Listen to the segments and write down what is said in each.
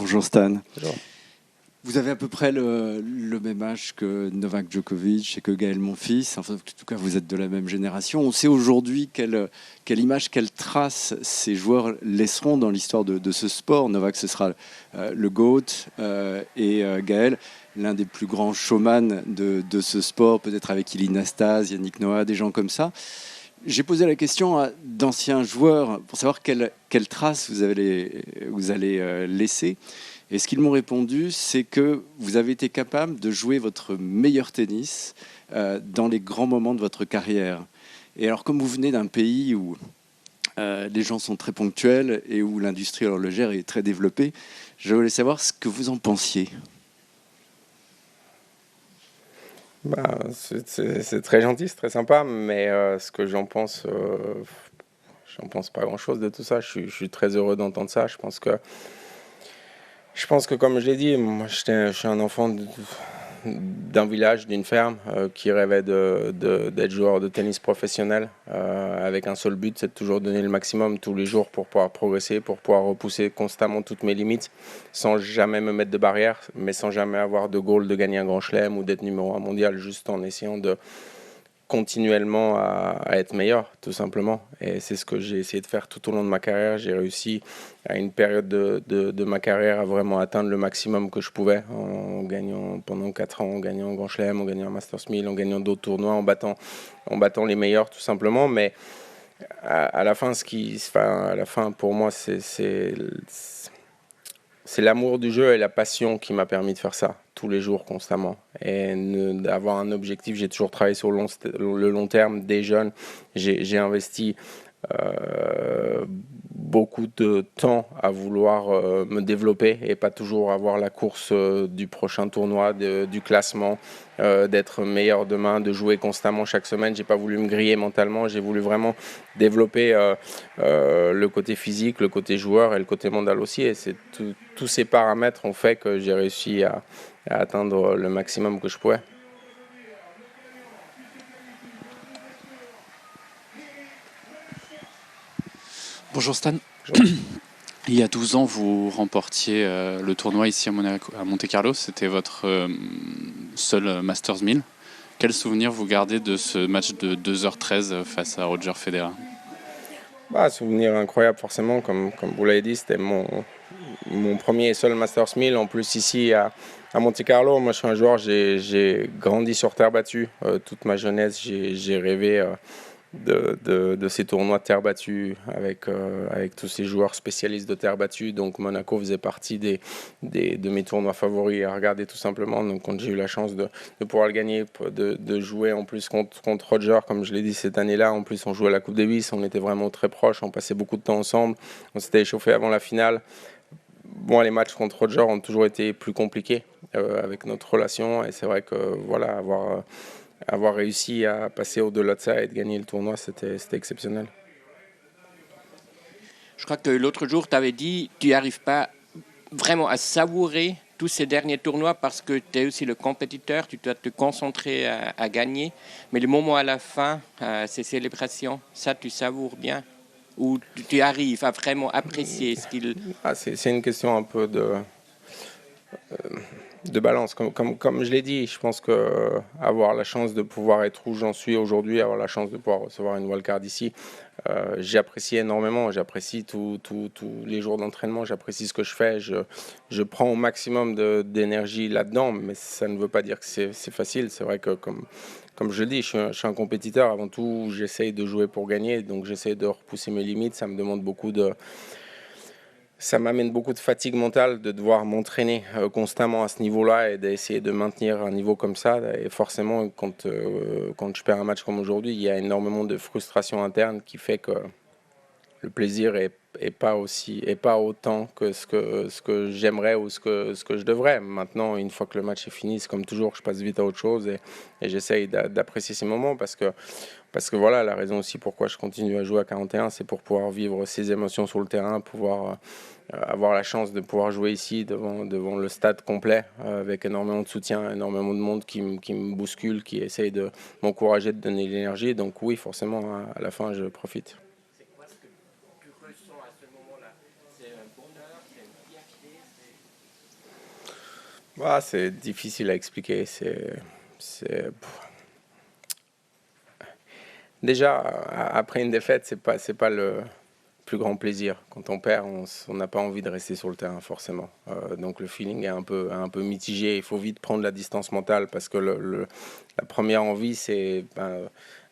Bonjour Stan. Bonjour. Vous avez à peu près le même âge que Novak Djokovic et que Gaël Monfils. Enfin, en tout cas, vous êtes de la même génération. On sait aujourd'hui quelle image, quelle trace ces joueurs laisseront dans l'histoire de ce sport. Novak, ce sera le GOAT et Gaël, l'un des plus grands showman de ce sport, peut-être avec Ilie Nastase, Yannick Noah, des gens comme ça. J'ai posé la question à d'anciens joueurs pour savoir quelle trace vous allez laisser. Et ce qu'ils m'ont répondu, c'est que vous avez été capable de jouer votre meilleur tennis dans les grands moments de votre carrière. Et alors, comme vous venez d'un pays où les gens sont très ponctuels et où l'industrie horlogère est très développée, je voulais savoir ce que vous en pensiez. C'est très gentil, c'est très sympa, mais ce que j'en pense pas grand-chose de tout ça. Je suis très heureux d'entendre ça. Je pense que comme je l'ai dit, moi je suis un enfant d'un village, d'une ferme, qui rêvait d'être joueur de tennis professionnel, avec un seul but, c'est de toujours donner le maximum tous les jours pour pouvoir progresser, pour pouvoir repousser constamment toutes mes limites, sans jamais me mettre de barrière, mais sans jamais avoir de goal de gagner un grand chelem ou d'être numéro 1 mondial, juste en essayant de continuellement à être meilleur, tout simplement. Et c'est ce que j'ai essayé de faire tout au long de ma carrière. J'ai réussi à une période de ma carrière à vraiment atteindre le maximum que je pouvais, en gagnant pendant 4 ans, en gagnant un Grand Chelem, en gagnant un Masters 1000, en gagnant d'autres tournois, en battant les meilleurs, tout simplement. Mais à la fin, à la fin, pour moi, c'est l'amour du jeu et la passion qui m'a permis de faire ça tous les jours, constamment. Et d'avoir un objectif, j'ai toujours travaillé sur le long terme, des jeunes. J'ai investi beaucoup de temps à vouloir me développer et pas toujours avoir la course du prochain tournoi, du classement, d'être meilleur demain, de jouer constamment chaque semaine. J'ai pas voulu me griller mentalement, j'ai voulu vraiment développer le côté physique, le côté joueur et le côté mental aussi. Et c'est tous ces paramètres ont fait que j'ai réussi à atteindre le maximum que je pouvais. Bonjour Stan. Bonjour. Il y a 12 ans, vous remportiez le tournoi ici à Monte-Carlo. C'était votre seul Masters 1000. Quel souvenir vous gardez de ce match de 2h13 face à Roger Federer? Souvenir incroyable, forcément. Comme vous l'avez dit, c'était mon premier et seul Masters 1000. En plus, ici à Monte-Carlo, moi je suis un joueur, j'ai grandi sur terre battue. Toute ma jeunesse, j'ai rêvé de ces tournois de terre battue avec tous ces joueurs spécialistes de terre battue. Donc Monaco faisait partie de mes tournois favoris à regarder, tout simplement. Donc quand j'ai eu la chance de pouvoir le gagner, de jouer en plus contre Roger, comme je l'ai dit cette année-là, en plus on jouait à la Coupe Davis, on était vraiment très proches, on passait beaucoup de temps ensemble, on s'était échauffé avant la finale. Bon, les matchs contre Roger ont toujours été plus compliqués avec notre relation, et c'est vrai que voilà, avoir réussi à passer au-delà de ça et de gagner le tournoi, c'était exceptionnel. Je crois que l'autre jour, tu avais dit tu n'arrives pas vraiment à savourer tous ces derniers tournois parce que tu es aussi le compétiteur, tu dois te concentrer à gagner. Mais le moment à la fin, ces célébrations, ça, tu savoures bien. Ou tu arrives à vraiment apprécier ce qu'il... C'est une question un peu de balance. Comme je l'ai dit, je pense que avoir la chance de pouvoir être où j'en suis aujourd'hui, avoir la chance de pouvoir recevoir une wildcard ici, j'apprécie énormément. J'apprécie tous les jours d'entraînement, j'apprécie ce que je fais. Je prends au maximum d'énergie là-dedans, mais ça ne veut pas dire que c'est facile. C'est vrai que comme je le dis, je suis un compétiteur. Avant tout, j'essaye de jouer pour gagner, donc j'essaye de repousser mes limites. Ça m'amène beaucoup de fatigue mentale de devoir m'entraîner constamment à ce niveau-là et d'essayer de maintenir un niveau comme ça. Et forcément, quand je perds un match comme aujourd'hui, il y a énormément de frustration interne qui fait que le plaisir est pas autant que ce que j'aimerais ou ce que je devrais. Maintenant, une fois que le match est fini, c'est comme toujours, je passe vite à autre chose et j'essaye d'apprécier ces moments parce que voilà, la raison aussi pourquoi je continue à jouer à 41, c'est pour pouvoir vivre ces émotions sur le terrain, pouvoir avoir la chance de pouvoir jouer ici devant le stade complet, avec énormément de soutien, énormément de monde qui me bouscule, qui essaye de m'encourager, de donner de l'énergie. Donc oui, forcément, à la fin, je profite. C'est quoi ce que tu ressens à ce moment-là? C'est un bonheur, c'est une fierté, Bah, c'est difficile à expliquer. Déjà, après une défaite, c'est pas le plus grand plaisir. Quand on perd, on n'a pas envie de rester sur le terrain forcément. Donc le feeling est un peu mitigé. Il faut vite prendre la distance mentale parce que la première envie, c'est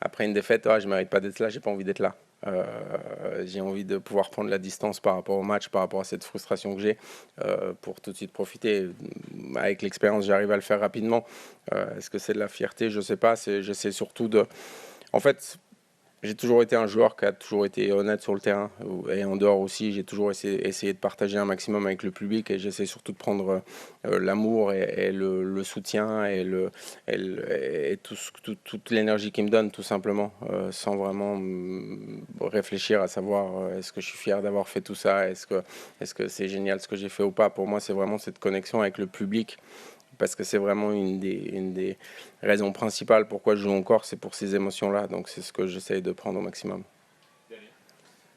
après une défaite, je ne mérite pas d'être là, j'ai pas envie d'être là. J'ai envie de pouvoir prendre la distance par rapport au match, par rapport à cette frustration que j'ai, pour tout de suite profiter. Avec l'expérience, j'arrive à le faire rapidement. Est-ce que c'est de la fierté? Je sais pas. J'essaie surtout de... En fait, j'ai toujours été un joueur qui a toujours été honnête sur le terrain et en dehors aussi. J'ai toujours essayé de partager un maximum avec le public et j'essaie surtout de prendre l'amour et le soutien et toute l'énergie qu'il me donne tout simplement, sans vraiment réfléchir à savoir est-ce que je suis fier d'avoir fait tout ça, est-ce que c'est génial ce que j'ai fait ou pas. Pour moi, c'est vraiment cette connexion avec le public. Parce que c'est vraiment une des raisons principales pourquoi je joue encore, c'est pour ces émotions-là. Donc c'est ce que j'essaye de prendre au maximum.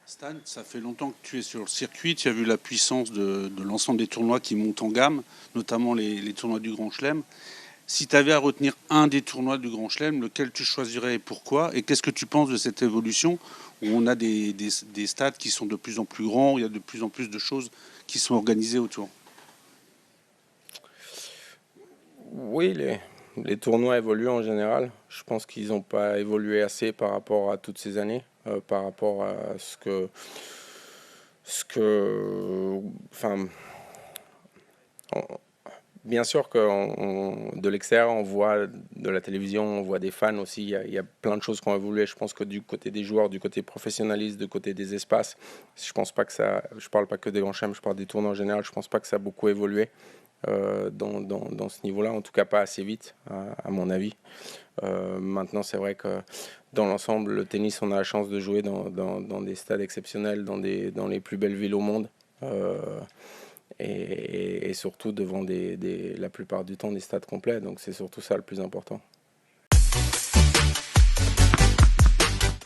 Stan, ça fait longtemps que tu es sur le circuit. Tu as vu la puissance de l'ensemble des tournois qui montent en gamme, notamment les tournois du Grand Chelem. Si tu avais à retenir un des tournois du Grand Chelem, lequel tu choisirais et pourquoi? Et qu'est-ce que tu penses de cette évolution où on a des stades qui sont de plus en plus grands, où il y a de plus en plus de choses qui sont organisées autour? Oui, les tournois évoluent en général. Je pense qu'ils n'ont pas évolué assez par rapport à toutes ces années, par rapport à enfin, bien sûr que de l'extérieur, on voit de la télévision, on voit des fans aussi. Il y a plein de choses qui ont évolué. Je pense que du côté des joueurs, du côté professionnaliste, du côté des espaces, je pense pas que ça. Je parle pas que des grands chelems, je parle des tournois en général. Je pense pas que ça a beaucoup évolué. Dans ce niveau-là, en tout cas pas assez vite, à mon avis. Maintenant, c'est vrai que dans l'ensemble, le tennis, on a la chance de jouer dans des stades exceptionnels, dans les plus belles villes au monde, et surtout devant la plupart du temps des stades complets. Donc c'est surtout ça le plus important.